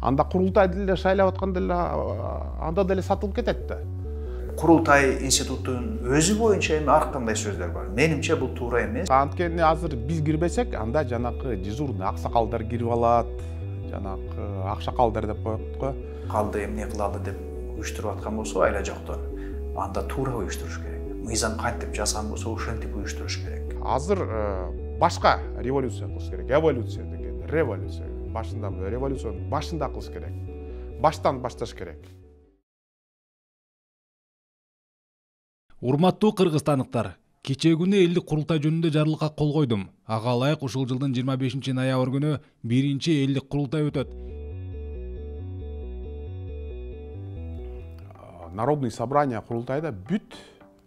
анда курултай деле шайлап атканда деле анда деле сатылып кетет да. Курултай институтунун өзү боюнча эми ар кандай сөздөр бар. Менимче бул туура эмес. Анткени азыр биз кирбесек, анда жанакы дежурный аксакалдар кирип алат, жанакы акчакалдар деп коет го. Калды эмне кылалы деп уюштуруп аткан болсо, айла жоктон. Анда туура уюштуруш керек. Мыйзам кантип жазган болсо, ошентип уюштуруш керек. Азыр башка революция кылыш керек. Эволюция деген, революция. Башында революцияны башында кылыш керек. Баштан башташ керек. Урматтуу кыргызстандыктар, кечээ күнү элдик курултай жөнүндө жарлыкка кол койдум. Ага ылайык ушул жылдын 25-ноябрь күнү биринчи элдик курултай өтөт. Народный собрание курултайда бүт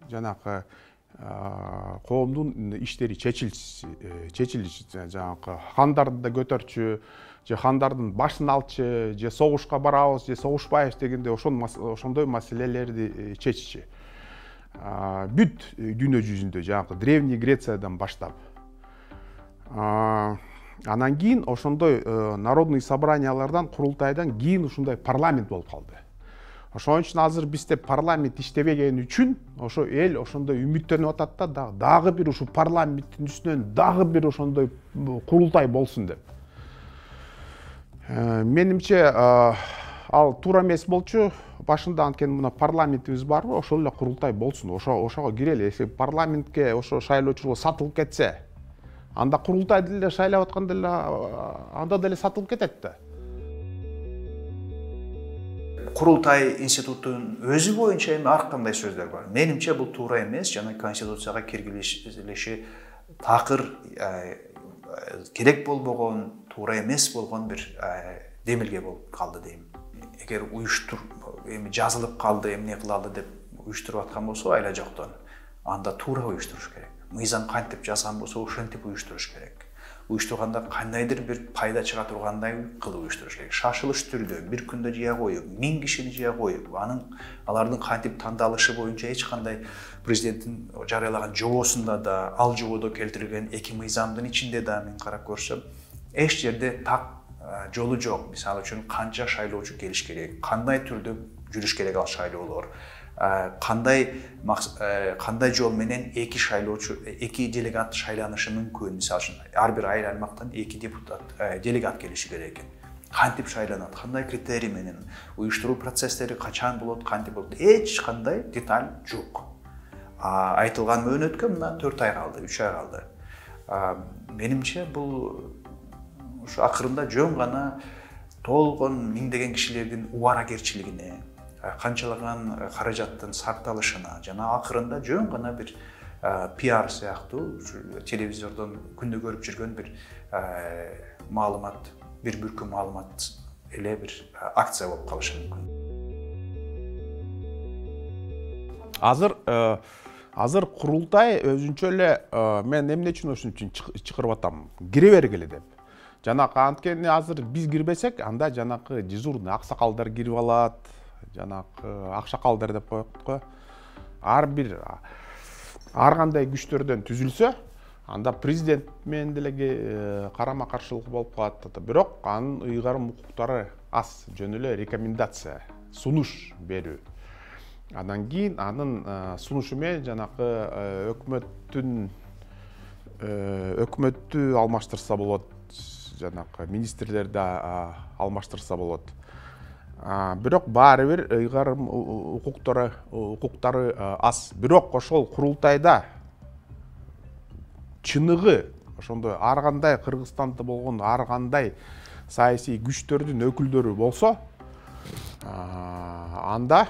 жанакы коомдун иштери чечилиш, жанакы хандарды да көтөрчү, же хандардын башын алчы, же согушка барабыз, же согушпайбыз дегенде ошондой маселелерди чечичи. Бүт дүйнө жүзүндө жанакы древний Грециядан баштап. Анан кийин ошондой народный собраниялардан, курултайдан кийин ушундай парламент болуп калды. Ошон үчүн азыр бизде парламент иштебеген үчүн ошо эл ошондой үмүттөнүп атат да, дагы бир ушу парламенттин үстүнөн дагы бир ошондой курултай болсун деп. Менимче ал туура эмес болчу. Башында анткени мына парламентибиз барбы, ошол эле курултай болсун, ошого кирели. Эсеби парламентке ошо шайлоочулук сатылып кетсе, анда курултай деле шайлап атканда деле анда деле сатылып кетет да. Курултай институтунун өзү боюнча эми ар кандай сөздөр бар. Менимче бул туура эмес, жана конституцияга киргизилиши такыр керек болбогон, туура эмес болгон бир демилге болуп калды дейм. Эгер эми жазылып калды, эмне кылалы деп уюштуруп аткан болсо, айла жоктон. Анда туура уюштуруш керек. Мыйзам кантип жазган болсо, ошентип уюштуруш керек. Уюштурганда кандайдыр бир пайда чыга тургандай кылып уюштуруш керек. Шашылыш түрдө бир күндө жыя коюп, 1000 кишини жыя коюп, алардын кантип тандалышы боюнча эч кандай президенттин жарыялаган жобосунда да, ал жободо келтирилген эки мыйзамдын ичинде да мен карап көрсөм, эч жерде так жолу жок. Мисалы үчүн канча шайлоочу келиш керек, кандай түрдө жүрүш керек ал шайлоолор, кандай жол менен эки шайлоочу, эки делегат шайланышы мүмкүн. Мисалы үчүн ар бир айыл аймактан эки депутат, делегат келиши керек экен. Кантип шайланат, кандай критерий менен, уюштуруу процесстери качан болот, кантип болот, эч кандай деталь жок. Айтылган мөөнөткө мына 4 ай калды, 3 ай калды. Менимче бул ушу акырында жөн гана толгон миңдеген кишилердин убаракерчилигине, канчалаган каражаттын сакталышына, жана акырында жөн гана бир пиар сыяктуу телевизордон күндө көрүп жүргөн бир маалымат, бир бүркүм маалымат эле бир акция болуп калышы мүмкүн. Азыр курултай өзүнчө эле мен эмне үчүн ошон үчүн чакырып атам, кире бергиле деп. Жанакы анткени азыр биз кирбесек, анда жанакы дежурный аксакалдар кирип алат, жанакы акчакалдар деп коет го. Ар кандай күчтөрдөн түзүлсө, анда президент менен деле карама каршылык болуп калат. Бирок анын ыйгарым укуктары аз, жөн эле рекомендация, сунуш берүү. Андан кийин анын сунушу менен жанакы өкмөттү алмаштырса болот, жанакы министрлерди алмаштырса болот. Бирок баары бир ыйгарым укуктары аз. Бирок ошол курултайда чыныгы ошондой ар кандай Кыргызстанда болгон ар кандай саясий күчтөрдүн өкүлдөрү болсо, анда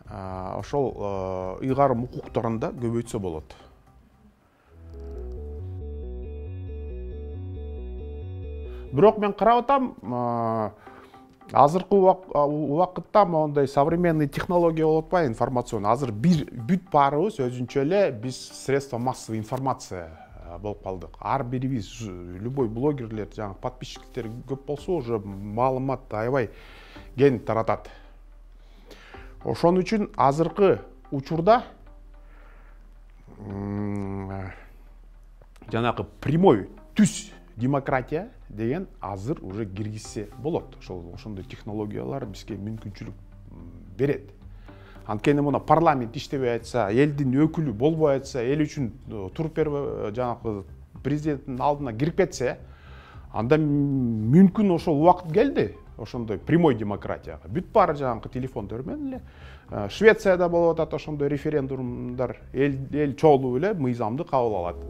ошол ыйгарым укуктарын да көбөйтсө болот. Бирок мен карап атам, азыркы убакытта моундай современный технология болуп атпайбы, информацион. Азыр бүт баарыбыз өзүнчө эле биз средства массовой информация болуп калдык. Ар бирибиз, любой блогерлер, жаңы подписчиктер көп болсо, уже маалымат аябай кең таратат. Ошон үчүн азыркы учурда жанагы прямой түз демократия деген азыр уже киргизсе болот. Ошондой технологиялар бизге мүмкүнчүлүк берет. Анткени мына парламент иштебей атса, элдин өкүлү болбой атса, эл үчүн туруп берип жанагы президенттин алдына кирип кетсе, анда мүмкүн ошол убакыт келди. Ошондой прямой демократияга. Бүт баары жанагы телефондор менен эле. Швецияда болуп атат ошондой референдумдар, эл чогулуп эле мыйзамды кабыл алат.